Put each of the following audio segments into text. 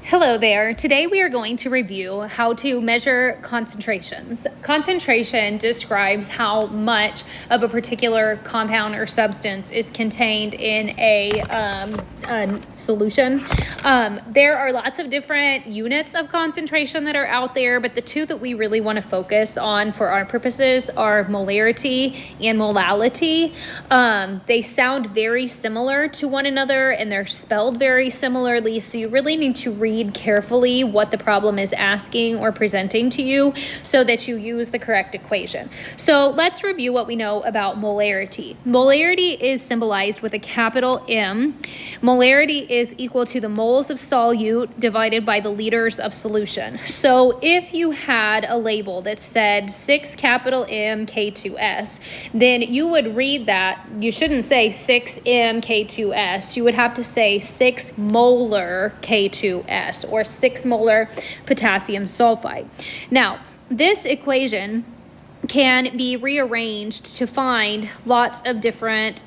Hello there. Today we are going to review how to measure concentrations. Concentration describes how much of a particular compound or substance is contained in a solution. There are lots of different units of concentration that are out there, but the two that we really want to focus on for our purposes are molarity and molality. They sound very similar to one another and they're spelled very similarly, so you really need to read carefully what the problem is asking or presenting to you so that you use the correct equation. So let's review what we know about molarity. Molarity is symbolized with a capital M. Molarity is equal to the moles of solute divided by the liters of solution. So if you had a label that said 6 capital M K2S, then you would read that. You shouldn't say 6 M K2S. You would have to say 6 molar K2S or 6 molar potassium sulfide. Now, this equation can be rearranged to find lots of different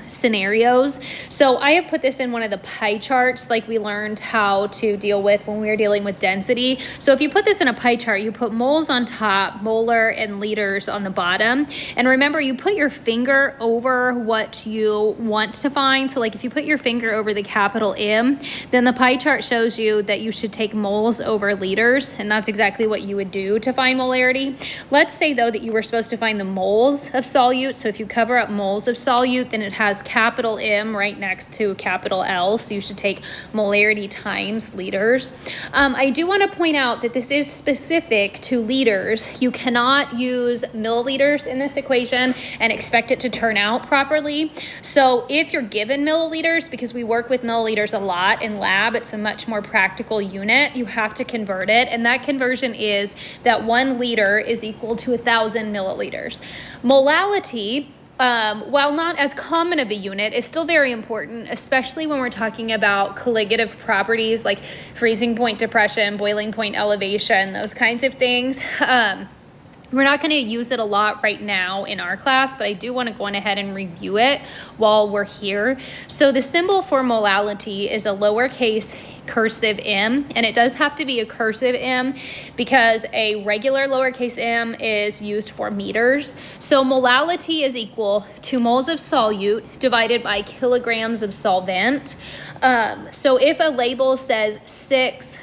scenarios. So I have put this in one of the pie charts like we learned how to deal with when we were dealing with density. So if you put this in a pie chart, you put moles on top, molar and liters on the bottom. And remember, you put your finger over what you want to find. So like if you put your finger over the capital M, then the pie chart shows you that you should take moles over liters. And that's exactly what you would do to find molarity. Let's say though that you were supposed to find the moles of solute. So if you cover up moles of solute, then it has capital M right next to capital L. So you should take molarity times liters. I do want to point out that this is specific to liters. You cannot use milliliters in this equation and expect it to turn out properly. So if you're given milliliters, because we work with milliliters a lot in lab, it's a much more practical unit, you have to convert it. And that conversion is that 1 liter is equal to 1,000 milliliters. Molality, while not as common of a unit, is still very important, especially when we're talking about colligative properties like freezing point depression, boiling point elevation, those kinds of things. We're not going to use it a lot right now in our class, but I do want to go on ahead and review it while we're here. So the symbol for molality is a lowercase cursive m, and it does have to be a cursive m because a regular lowercase m is used for meters. So molality is equal to moles of solute divided by kilograms of solvent. So if a label says 6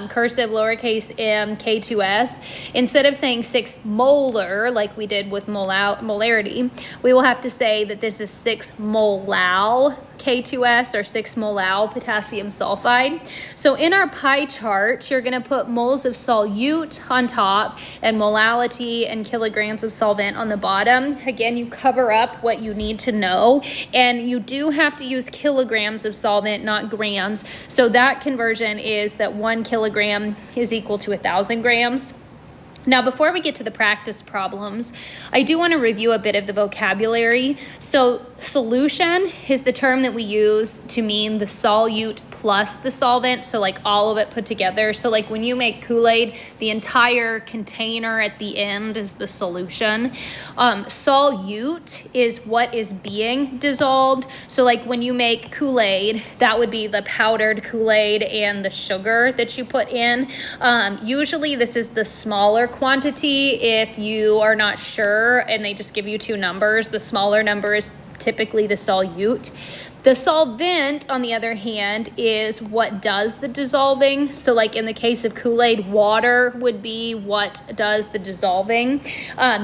cursive lowercase m K2S, instead of saying 6 molar like we did with molarity, we will have to say that this is 6 molal K2S or 6 molal potassium sulfide. So in our pie chart, you're going to put moles of solute on top and molality and kilograms of solvent on the bottom. Again, you cover up what you need to know, and you do have to use kilograms of solvent, not grams. So that conversion is that 1 kilogram is equal to 1,000 grams. Now, before we get to the practice problems, I do want to review a bit of the vocabulary. So solution is the term that we use to mean the solute plus the solvent. So like all of it put together. So like when you make Kool-Aid, the entire container at the end is the solution. Solute is what is being dissolved. So like when you make Kool-Aid, that would be the powdered Kool-Aid and the sugar that you put in. Usually this is the smaller quantity. If you are not sure and they just give you 2 numbers, the smaller number is typically the solute. The solvent, on the other hand, is what does the dissolving. So like in the case of Kool-Aid, water would be what does the dissolving.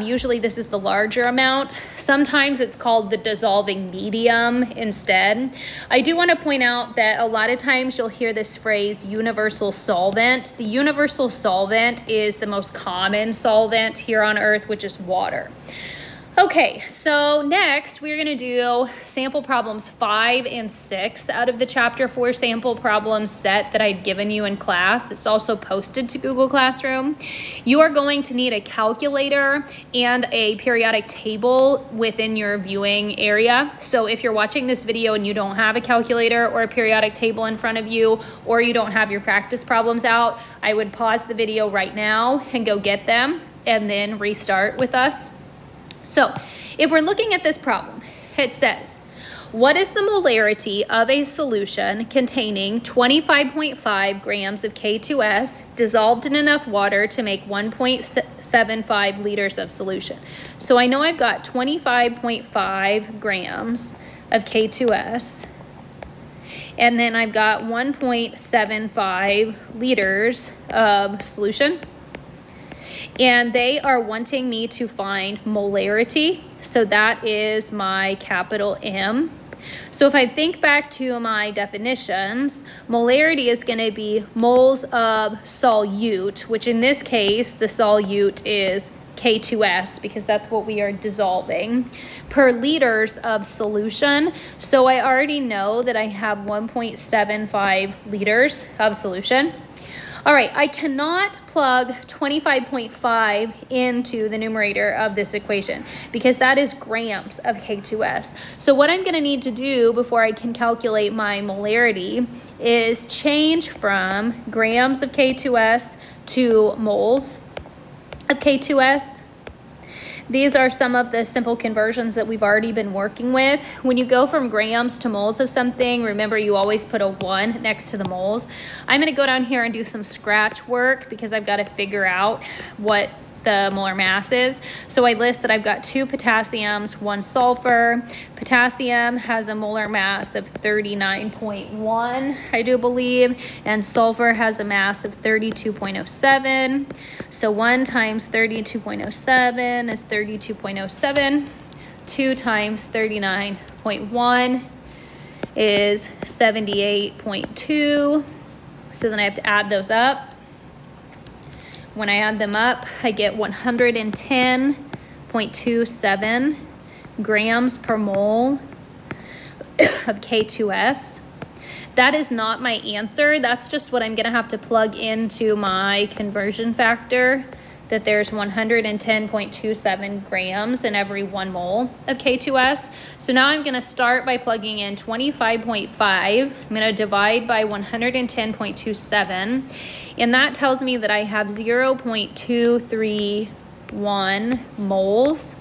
Usually this is the larger amount. Sometimes it's called the dissolving medium instead. I do want to point out that a lot of times you'll hear this phrase universal solvent. The universal solvent is the most common solvent here on Earth, which is water. Okay, so next we're going to do sample problems 5 and 6 out of the chapter 4 sample problems set that I'd given you in class. It's also posted to Google Classroom. You are going to need a calculator and a periodic table within your viewing area. So if you're watching this video and you don't have a calculator or a periodic table in front of you, or you don't have your practice problems out, I would pause the video right now and go get them and then restart with us. So if we're looking at this problem, it says What is the molarity of a solution containing 25.5 grams of K2S dissolved in enough water to make 1.75 liters of solution? So I know I've got 25.5 grams of K2S, and then I've got 1.75 liters of solution. And they are wanting me to find molarity. So that is my capital M. So if I think back to my definitions, molarity is going to be moles of solute, which in this case, the solute is K2S because that's what we are dissolving, per liters of solution. So I already know that I have 1.75 liters of solution. All right, I cannot plug 25.5 into the numerator of this equation because that is grams of K2S. So what I'm going to need to do before I can calculate my molarity is change from grams of K2S to moles of K2S. These are some of the simple conversions that we've already been working with. When you go from grams to moles of something, remember you always put a 1 next to the moles. I'm going to go down here and do some scratch work because I've got to figure out what the molar mass is. So I list that I've got 2 potassiums, 1 sulfur. Potassium has a molar mass of 39.1, I do believe, and sulfur has a mass of 32.07. So 1 times 32.07 is 32.07. 2 times 39.1 is 78.2. So then I have to add those up. When I add them up, I get 110.27 grams per mole of K2S. That is not my answer. That's just what I'm going to have to plug into my conversion factor, that there's 110.27 grams in every 1 mole of K2S. So now I'm going to start by plugging in 25.5. I'm going to divide by 110.27, and that tells me that I have 0.231 moles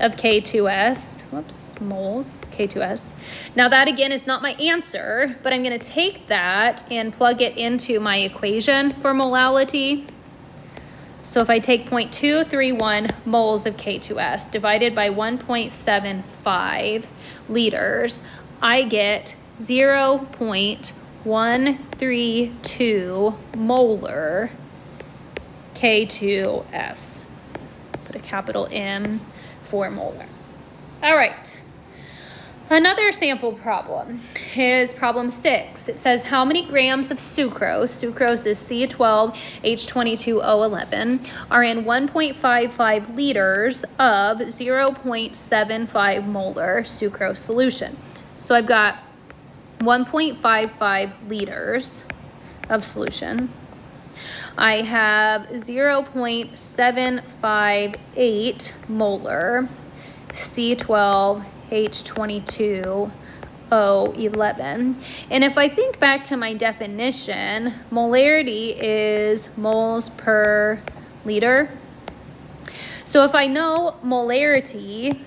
of K2S. Whoops, moles, K2S. Now that again is not my answer, but I'm going to take that and plug it into my equation for molality. So if I take 0.231 moles of K2S divided by 1.75 liters, I get 0.132 molar K2S. Put a capital M for molar. All right. Another sample problem is problem 6. It says how many grams of sucrose is C12H22O11, are in 1.55 liters of 0.75 molar sucrose solution. So I've got 1.55 liters of solution. I have 0.758 molar C12H22O11. And if I think back to my definition, molarity is moles per liter. So if I know molarity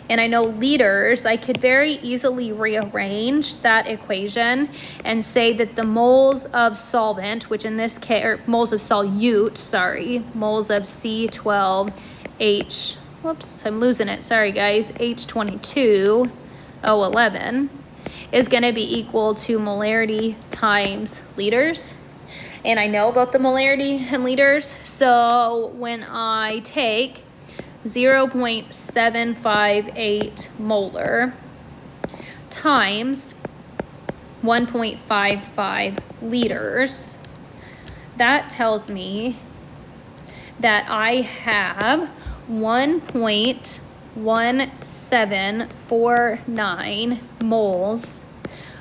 and I know liters, I could very easily rearrange that equation and say that the moles of solvent, which in this case, or moles of solute, sorry, moles of C12H, whoops, I'm losing it, sorry guys, H22O11 is going to be equal to molarity times liters. And I know about the molarity and liters, so when I take 0.758 molar times 1.55 liters, that tells me that I have 1.1749 moles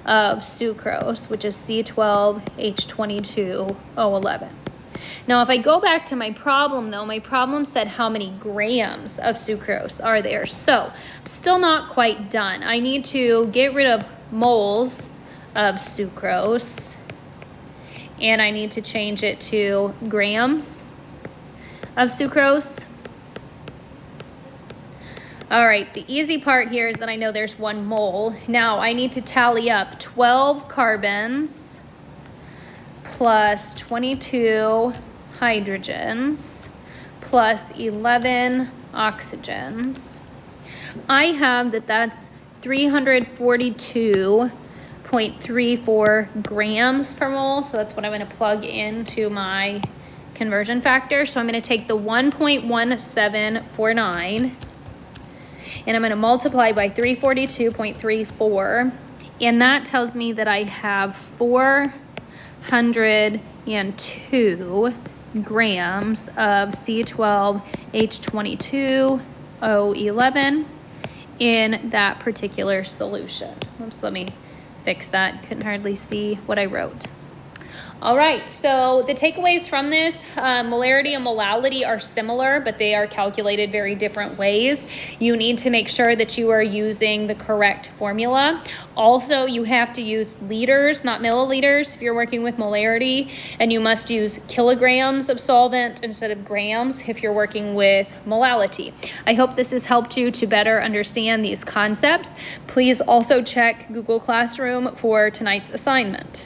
of sucrose, which is C12H22O11. Now, if I go back to my problem, though, my problem said how many grams of sucrose are there. So, I'm still not quite done. I need to get rid of moles of sucrose, and I need to change it to grams of sucrose. All right, the easy part here is that I know there's 1 mole. Now I need to tally up 12 carbons plus 22 hydrogens plus 11 oxygens. I have that's 342.34 grams per mole. So that's what I'm going to plug into my conversion factor. So I'm going to take the 1.1749 and I'm going to multiply by 342.34. And that tells me that I have 402 grams of C12H22O11 in that particular solution. Oops, let me fix that. Couldn't hardly see what I wrote. All right, so the takeaways from this, molarity and molality are similar, but they are calculated very different ways. You need to make sure that you are using the correct formula. Also, you have to use liters, not milliliters, if you're working with molarity, and you must use kilograms of solvent instead of grams if you're working with molality. I hope this has helped you to better understand these concepts. Please also check Google Classroom for tonight's assignment.